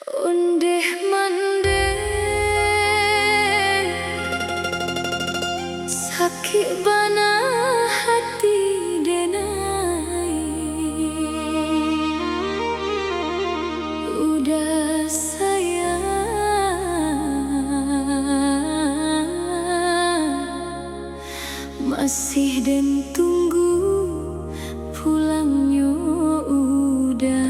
Undeh mandeh sakit bana hati denai, udah sayang masih dan tunggu pulangnya udah.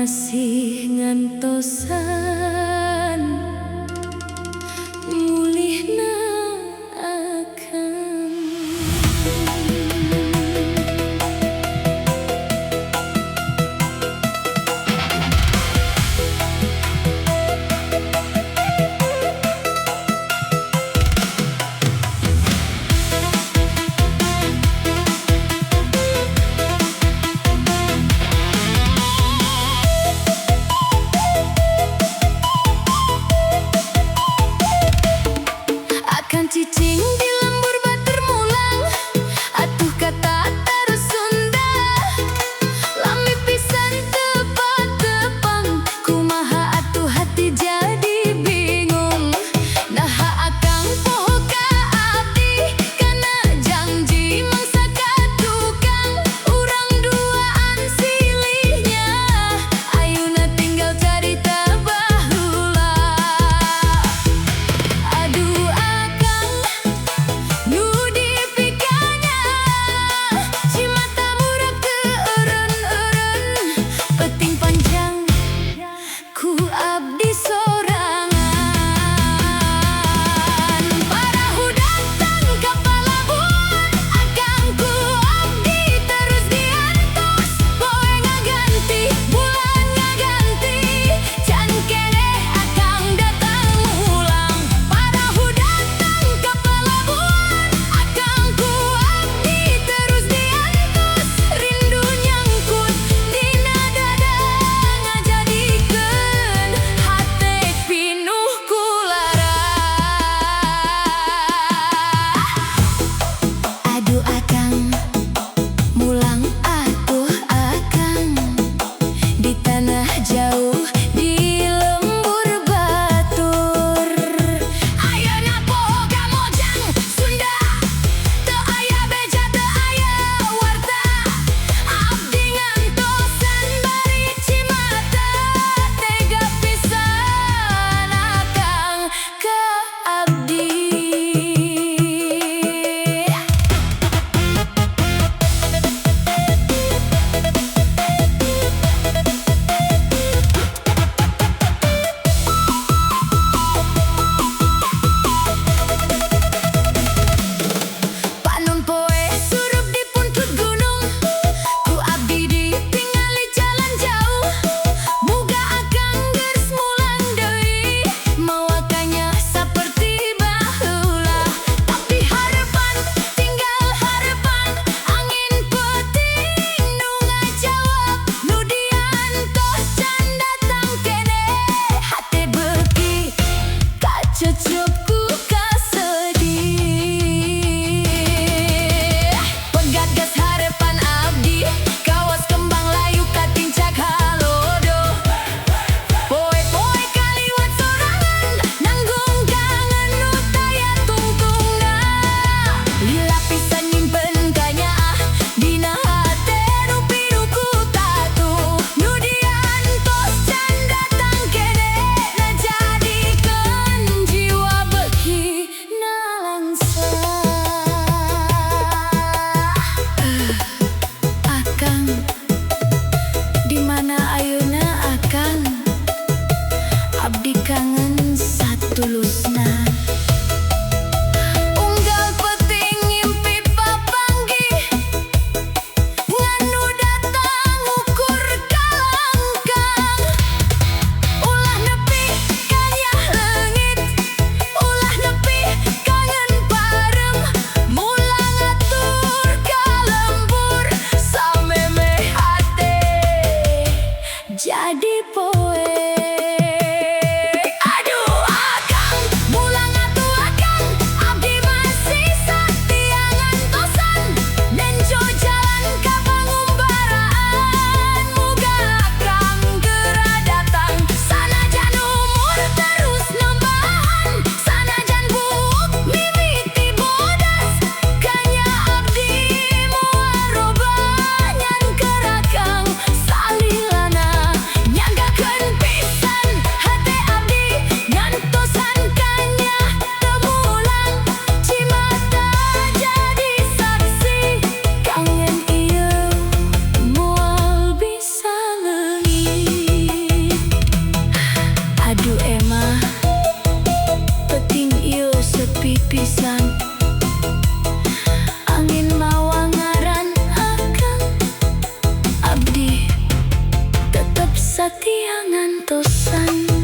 masih ngantosan mulihna akan. Cicing di lembur batur mulang, atuh kata terus Sunda. Lami pisan tepat-tepang, kumaha atuh hati jadi bingung. Naha akang poho ka abdi, kana janji mangsa ka tukang. Urang duaan silihnya, ayeuna tinggal carita baheula. Aduh nu dipikanya cimata murag keureun-eureun, peuting panjang ku abdi sorangan. Parahu datang ka palabuhan, akang ku abdi terus diantos. Poe ngaganti, bulan ngaganti, can keneh akang datang ulang. Parahu datang ka palabuhan, akang ku abdi terus diantos. Rindu nyangkut dina dada, ngajadikeun hate pinuh kulara. Aduh akang, mulang atuh akang, di tanah jauh di lembur batur. Ayeuna poho ka Mojang Sunda, teu aya beja teu aya warta. Abdi ngantosan bari cimata, tega pisan akang ka abdi. Panon poe surup di puntut gunung, ku abdi ditingali jalan jauh. Muga akang geus mulang deui, mawakanya saperti baheula. Tapi harepan tinggal harepan, angin peuting nu ngajawab. Nu diantos can datang keneh, hate beuki kacucup ku kasedih. Pegat gas harepan abdi, kawas kembang layu katincak halodo. Poe-poe kaliwat sorangan, nanggung kangen nu taya tungtungna. Lila pisan nyimpen kanyaah, dina hate nu pinuh ku tatu. Nu diantos can datang keneh, ngajadikeun jiwa beuki nalangsa. Akang, di mana ayeuna akang? Abdi kangen satulusna. Unggal peuting ngimpi papanggih, nganu datang ukur kalangkang. Ulah nepi kanyah leungit, ulah nepi kangen parem. Mulang atur ka lembur, samemeh hate jadi poe. Aduh akang, mulang atuh akang, abdi masih satia ngantosan. Nenjo jalan ka pangumbaraan, muga akang geura datang. Sanajan umur terus nambahan, sanajan buuk mimiti bodas, kanya abdi moal robah. Nyan keur akang salilana, nyanggakeun pisan yang ngantosan.